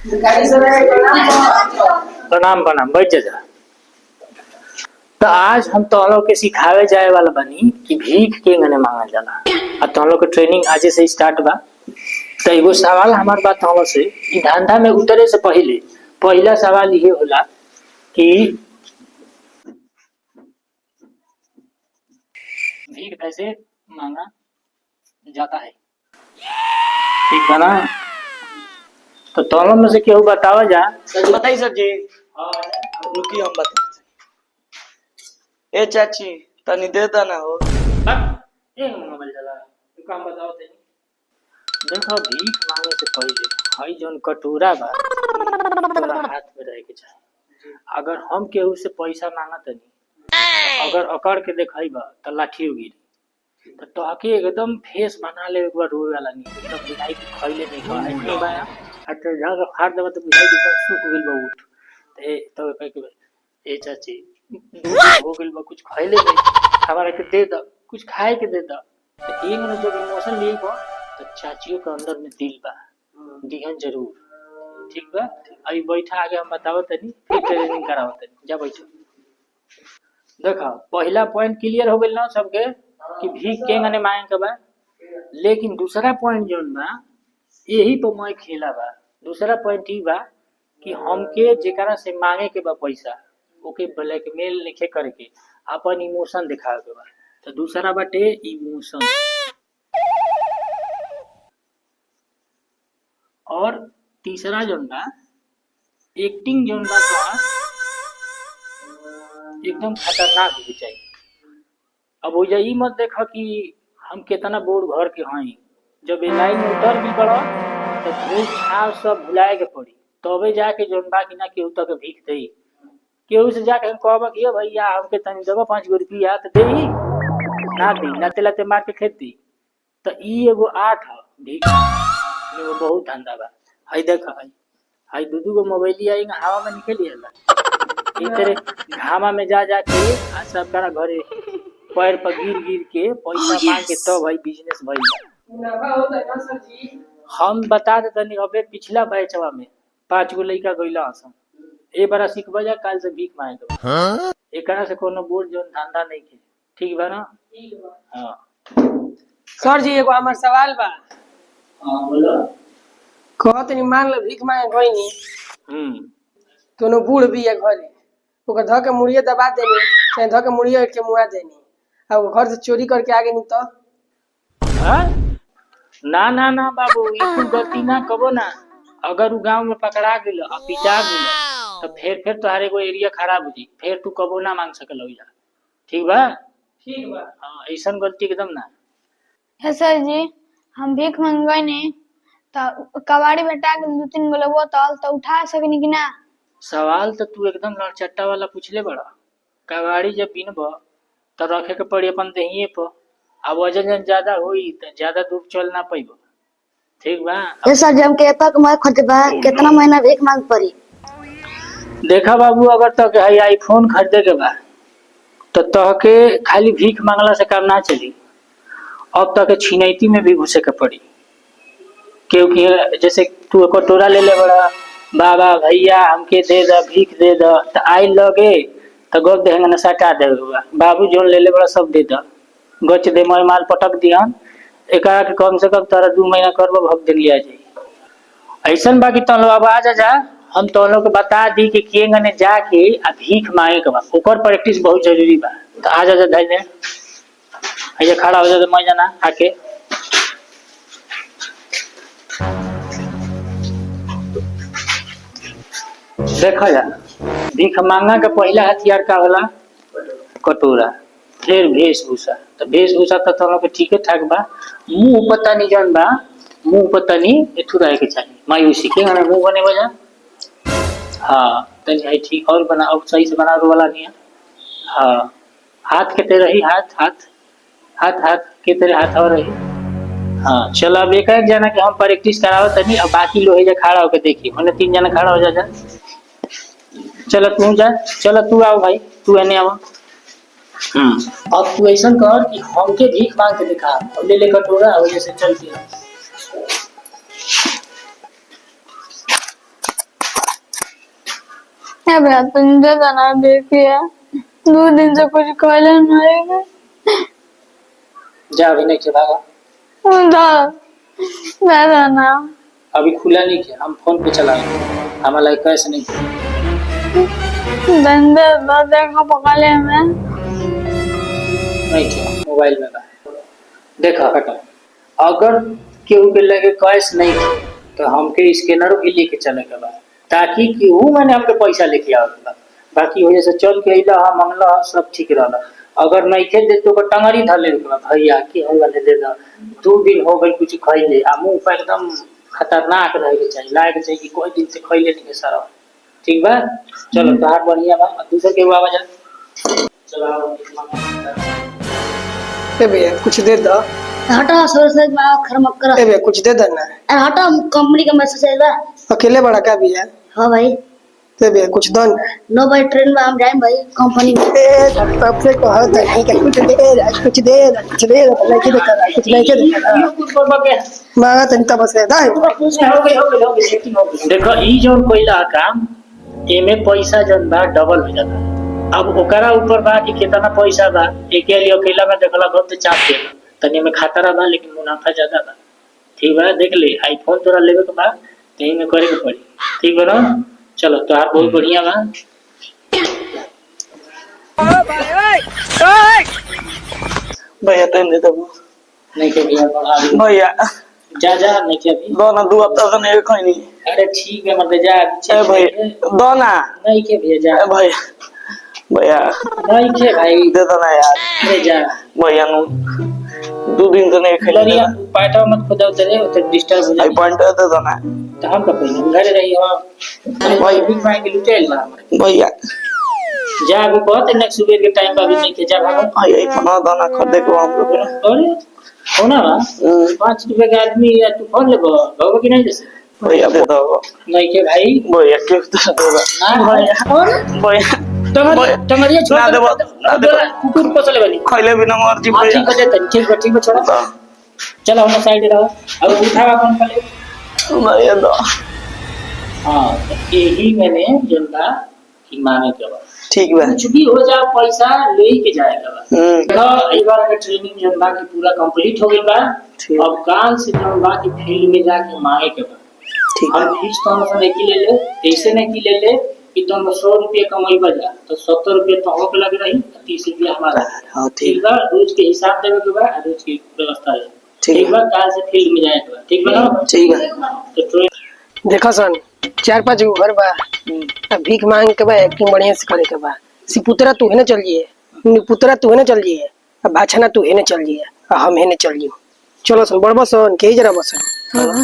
प्रणाम प्रणाम, बैठ जा। तो आज हम तो लोग के सिखावे जाए वाला बनी कि भीख के गने मांगल जाला। और तो लोग के ट्रेनिंग आज से स्टार्ट बा। तो एगो सवाल हमार बात हम से इ धंधा में उतरे से पहले पहला सवाल ये होला कि भीख कैसे मांगा जाता है। ठीक है ना? तो दोनों में से केहू बतावा जा। बताइए सर जी। रुकी हम बता। ए चाची तनी दे देना हो। ए मोबाइल चला तू काम बताओ तनी। देखो भीख मांगे से पहले हई जोन कटोरा बा तोरा हाथ में रहे के चाहिए। अगर हम केहू से पैसा मांगा तनी अगर अकड़ के देखइबा त लाठी गिरी। तो तोहके एकदम फेस बना ले एक बार रोए वाला नहीं तब बुझाई कि खइले नहीं खा है बा। अते जग फाड़ देबा तो बुझाई कि एकदम सूख गेल बा उठ। ए तो कह के ए चाची हो गेल बा कुछ खइले नहीं हमारा के दे द कुछ खाए के दे द। तो एक मिनट जब इमोशन लिए बा तो चाचियों के अंदर में दिल बा दिहन जरूर। ठीक बा अभी बैठा आगे हम बताओ तनी फिर ट्रेनिंग कराओ तनी जा बैठो। देखो पहला पॉइंट क्लियर हो गेल ना सबके कि भीख के गने मांगे के बा। लेकिन दूसरा पॉइंट जोन बा यही तो मैं खेला बा। दूसरा पॉइंट ई बा कि हमके जेकरा से मांगे के बा पैसा ओके ब्लैकमेल लिखे करके अपन इमोशन दिखावे के बा। तो दूसरा बाटे इमोशन और तीसरा जोन बा एक्टिंग जोन बा तो एकदम खतरनाक हो चाहिए। अब वो यही मत देखा कि हम कितना बोर घर के हई जब ये लाइन में उतर भी पड़ा तो धूप छाव सब भुलाए के पड़ी तबे जाके जोन बा कि ना केहू तक भीख दे केहू से जाके हम कहब कि भैया हमके तनी देबो 5 गो रुपया तो दे ना दी लाते लाते मार के खेत दी। तो ई एगो आर्ट है भीख एगो बहुत धंधा बा। हई देख हई दू गो मोबाइल आई हवा में निकल एक तेरे घामा में जा जाके आ सब करा घरे पैर पर गिर के पैसा मांग के तब भाई बिजनेस भइल। हम बता देतनी अबे पिछला बैचवा में 5 गो लइका गइला हसन ए बार सीखबा जा काल से भीख मांगे के एकरा से कोनो बोल जोन धंधा नहीं के। ठीक बा ना? ठीक बा। हां सर जी एगो हमार सवाल बा। हां बोलो। कहत नहीं मान लो भीख मांगे गइनी कोनो बूढ़ भी है घरे ओकर ध के मुड़िए दबा देनी चाहे ध के मुड़िए उठ के मुआ देनी अब घर से चोरी करके आ गई तो हां ना ना ना बाबू ई तू गलती ना कबो ना। अगर उ गांव में पकड़ा गेल आ पिटा गेल तो फिर तोहारे एगो एरिया खराब हो जी फिर तू कबो ना मांग सकल हो। ठीक बा? ठीक बा। हां ऐसन गलती एकदम ना। है सर जी हम भीख मंगवाई नहीं तो कबाड़ी बेटा के 2-3 गो लगो तो उठा सकनी कि ना? सवाल तो तू एकदम लड़चट्टा वाला पूछले बड़ा। कबाड़ी जब बिनब तो रखे के पड़ी अपन देहिए पर अब वजन ज्यादा हुई तो ज्यादा दूर चल ना पैब। ठीक बा? ये सर जब के तक मैं खरीदबा कितना महीना भीख मांग पड़ी? देखा बाबू अगर तक है आईफोन खरीदे के बा तो तहके खाली भीख मांगला से काम ना चली। अब तक छिनैती में भी घुसे के पड़ी क्योंकि जैसे तू कटोरा ले ले बड़ा बाबा भैया हमके दे द भीख दे द तो आई लगे तो गप देंगे ना सटा दे बाबू जोन ले ले बड़ा सब दे द गच दे मई माल पटक दिहन एक कम से कम तारा 2 महीना करबो भग दिन लिया जाए ऐसा बाकी तन अब आ जा हम तो लोग बता दी कि केंगने जाके आ भीख मांगे के बा ओकर प्रैक्टिस बहुत जरूरी बा। तो आ जा धैर्य ऐसे खड़ा हो जा मैं जाना आके देखा जा भीख मांगा का पहला हथियार का होला कटोरा फिर वेशभूषा। तो वेशभूषा तो तुम लोग ठीक ठाक बा। मुंह पता नहीं जान बा मुंह पता नहीं एथु रहे के चाहिए मायूसी के ना मुंह बने वजह। हाँ तनी ठीक और बना अब सही से बना वाला नहीं है। हाँ हाथ के तेरे रही हाथ हाथ हाथ हाथ के तेरे हाथ और रही। हाँ चलो अब एक जना के हम प्रैक्टिस कराओ तनी अब बाकी लोग जा खड़ा होकर देखिए मैंने 3 जना खड़ा हो जा चलो तू जा चलो तू आओ भाई तू एने आओ। अब तू ऐसा कर कि हमके भीख मांग के दिखा ले ले कटोरा और जैसे चल के है भैया तुम दे देना देखिए 2 दिन से कुछ खाने नहीं जा अभी नहीं के भागा उधर दे देना अभी खुला नहीं किया हम फोन पे चलाएंगे हमारा कैसे नहीं धंधे देखा पका ले मैं नहीं किया मोबाइल में देखा हटा अगर केहू के लगे कैश नहीं थे तो हमके स्कैनर भी लेके चले के बाद ताकि केहू मैंने हमके पैसा लेके आवे बाकी वजह से चल के अइला हम मंगला सब ठीक रहला अगर नहीं थे दे तो टंगरी धर ले भैया की हम वाले दे दा 2 दिन हो गई कुछ खइले आ मुंह पर एकदम खतरनाक रहे के चाहिए लागे चाहिए कि कोई दिन से खइले नहीं सारा ठीक बा चलो तहार बढ़िया बा दूसरे के आवाज चलो ए भैया कुछ दे दो हटा सोच में खर मत कर। ए भैया कुछ दे देना अरे हटा कंपनी का मैसेज है बा। अकेले बड़ा का भैया हां भाई ए भैया कुछ दो ना नो भाई ट्रेन में हम जाए भाई कंपनी में ए तब से कहा था नहीं कि कुछ दे नहीं के देखा कुछ बोल के मांगा तंता बस है दाई हो गई देखो ई जोन कोइला काम एमे पैसा जन बा डबल हो जाता अब ओकरा ऊपर बा कि कितना पैसा बा एके लिए अकेला में देखला बहुत तो चाप देला तनी में खतरा बा लेकिन मुनाफा ज्यादा बा ठीक बा देख ले आईफोन तोरा लेवे के बा तही में करे के पड़ी ठीक बा ना चलो तोहार बहुत बढ़िया बा भैया तैन दे दबो नहीं के भैया बढ़ा भैया जा नहीं के अभी दो ना 2 हफ्ता से नहीं खाई नहीं अरे ठीक है मत जा ए भैया दो ना नहीं के भैया जा भैया भैया नहीं के भाई दे दो ना यार अरे जा भैया नु 2 दिन से नहीं खाई लड़िया पाटा मत खुदा उतरे तो डिस्टर्ब हो आई जाए पॉइंट दे दो ना तो हम का पहले घरे रही हो भाई भी मांग के लुटेल ना भैया जा अभी बहुत नेक्स्ट सुबह के टाइम पर भी नहीं के जा भागो आई खाना दाना खरीदे को हम लोग ना अरे होना ना 5 रुपए का आदमी या तू फोन ले भगो कि नहीं जैसे भैया दे दो नहीं के भाई भैया क्यों दे दो ना भैया और भैया टंगरिया छोड़ ना देबो ना देबो कुकुर पोसले वाली खइले बिना मर्जी हां भैया ठीक है ठीक है छोड़ा चलो हम साइड रहो अब उठावा कौन पहले भैया दो हां यही मैंने जनता की मांगे के बाद ठीक बा कुछ भी हो जा पैसा ले के जाएगा देखो एक बार का ट्रेनिंग जनता की पूरा कंप्लीट हो गई बा अब काल से जनता की फील्ड में जाके मांगे के बाद ठीक हम फीस तो हम नहीं ले ऐसे नहीं की ले कि तुम 100 रुपये कमाई बजा तो 70 रुपये तो हो लग रही 30 रुपये हमारा हां ठीक बा रोज के हिसाब देवे के बाद रोज की व्यवस्था है ठीक बा काल से फील्ड में जाएगा ठीक बा ठीक बा तो ट्रेन देखा सन 4-5 घर बा अब भीख मांग के बा एक्टिंग बढ़िया से करे के बा सिपुतरा तू है ना चल जिए निपुतरा तू है ना चल जिए अब भाछना तू है ना चल जिए हम है ना चल जियो चलो सन बड़ बसन के जरा बसन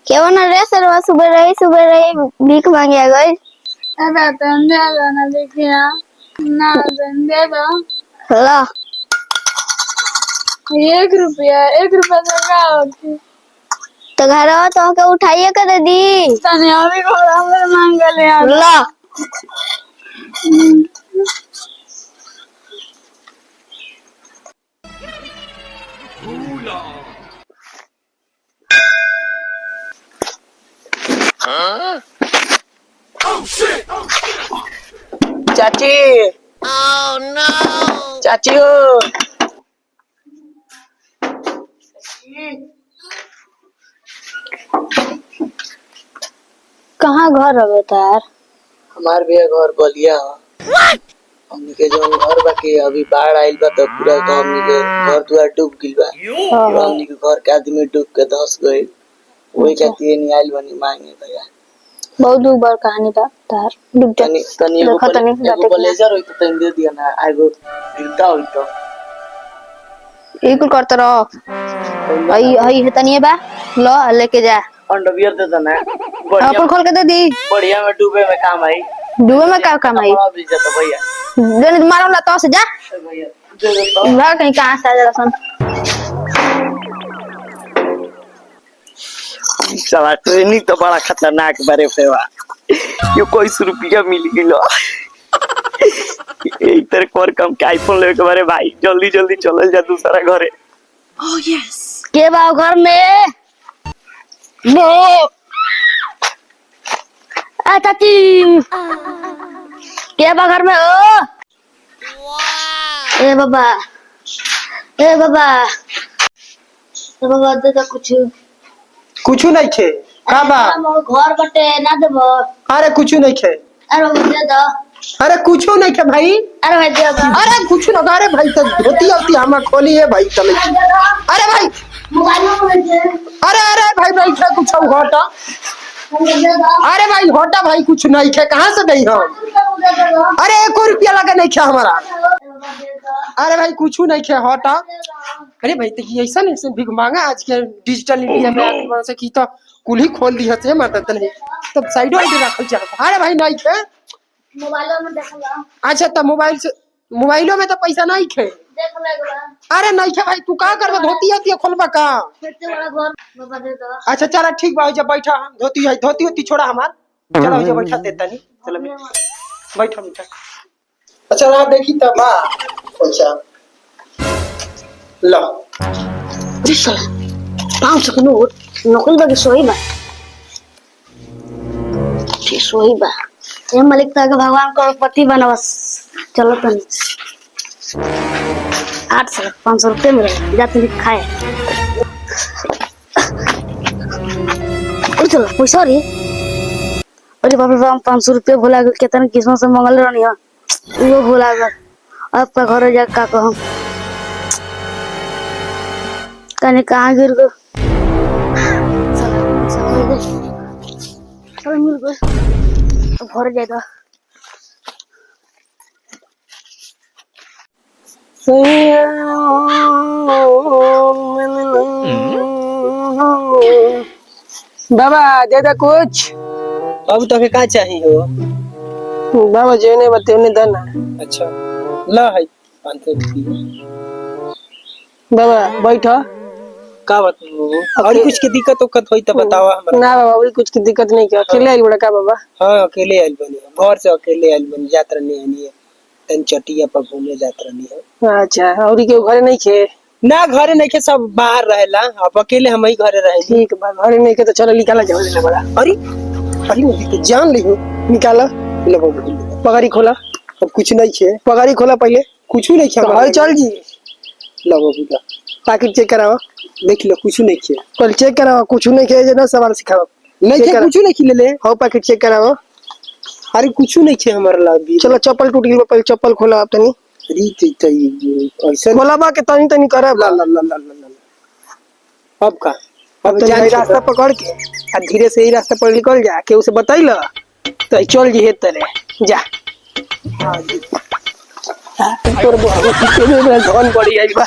क्या बना रे सरवा सुबह रही भीख मांगे आ गई। अरे धंधे ना देखिए ना धंधे दो ला 1 रुपया तो क्या होती तो घर आओ तो के उठाइए कर दी तने अभी को हमरे मांग ले यार ला चाची ओह नो चाची हो कहाँ घर रहे यार हमार भी घर बलिया हमनी के जो घर बाकी अभी बाढ़ आइल बा तो पूरा हमनी के घर द्वार डूब गिल बा हमनी के घर के आदमी डूब के धस गए वही खातिर नहीं आइल बनी मांगे भैया बहुत बार कहानी बा तार डूब जा तनी एगो ब्लेजर होई तो तनी दे दिया ना एगो जूता होई तो एक करत रहो हई है तनी बा लो लेके जा अंडरवियर दे देना अपन खोल के दे दी बढ़िया में डूबे में काम आई डूबे में क्या काम आई भी जाता भैया देने मारो ला तो से जा भैया दे दे तो भाग कहीं कहां से आ जा सन साला ट्रेनिंग तो बड़ा खतरनाक बारे फेवा यो कोई रुपया मिल गिलो एक तरह कर कम के आईफोन लेके के बारे भाई जल्दी जल्दी चलल जा दूसरा घरे। के बा घर में वो आ चाची के बा घर में ओ ए बाबा ए बाबा ए बाबा दे तो कुछ नहीं खे का बा घर बटे ना देबो अरे कुछ नहीं खे अरे बाबा दे दो अरे कुछ नहीं खे भाई अरे भाई दे दो अरे कुछ ना अरे भाई तो धोती होती हम खोली है भाई तले अरे भाई मोबाइल में दे अरे भाई भाई क्या कुछ हटा दे दो अरे भाई हटा भाई कुछ नहीं खे कहाँ से नहीं हम अरे 1 रुपया लगा नहीं खे हमारा अरे भाई कुछ नहीं खे हटा अरे भाई तो ऐसा नहीं भीख मांगा आज के डिजिटल इंडिया में आदमी से की तो कुल ही खोल दी है मदद नहीं तब साइड वाइड रखल चाह अरे भाई नहीं खे मोबाइल में देख लो अच्छा तब मोबाइलों में तो पैसा नहीं खे देख ले अरे नहीं खे भाई तू का करबा धोती होती खोलबा का फिर बड़ा घर बाबा दे दो अच्छा चला ठीक बा जब बैठा हम धोती होती छोड़ा हमार चलो जब बैठा देता नहीं चलो बैठा बैठा अच्छा ना देखी तब बा अच्छा लो जी सर 500 का नोट नकल बाकी सोई बा ठीक सोई बा ये मालिक ताके भगवान करोड़पति बना बस चलो तनी 500 रुपये मिले जाते खाए चलो पैसा रे अरे बाप रे बाप 500 रुपये भुला गए कितना किस्मत से मंगल रहनी है वो भुला गए अब का घर जा का कहूं कने कहाँ गिर गए चल मिल गए घर जाएगा बाबा दे दे कुछ अब तो का चाहिए हो बाबा जो ने बतेने देना अच्छा ला है 500 रुपया बाबा बैठो का बताओ और कुछ की दिक्कत उक्कत होई तो बतावा हमरा ना बाबा अभी कुछ की दिक्कत नहीं क्या अकेले आइल बड़ा का बाबा हां अकेले आइल बनी घर से अकेले आइल बनी यात्रा नहीं आनी है तन चटिया पर घूमे यात्रा नहीं है अच्छा और के घरे नहीं खे ना घरे नहीं के सब बाहर रहेला अब अकेले हम ही घरे रहे ठीक बा घरे नहीं के तो चलो निकाला जाओ ले बड़ा अरे अरे मुझे तो जान ली हो निकाला लो पगारी खोला अब कुछ नहीं है पगारी खोला पहले कुछ नहीं है भाई चल जी लो बाबू पैकेट चेक कराओ देख लो कुछ नहीं है पहले चेक कराओ कुछ नहीं खे जना सवाल सिखाओ नहीं है कुछ नहीं खिले ले हो पैकेट चेक कराओ अरे कुछ नहीं है हमारा लाभ चलो चप्पल टूट गई पहले चप्पल खोला आप तनी अरे ऐसा खोला बा के तनी तनी करब ला ला ला ला ला अब का अब तो जान रास्ता पकड़ के आ धीरे से ही रास्ता पर निकल जा के उसे बताइल तो चल जी हेतरे जा तोर धन पड़ी आई बा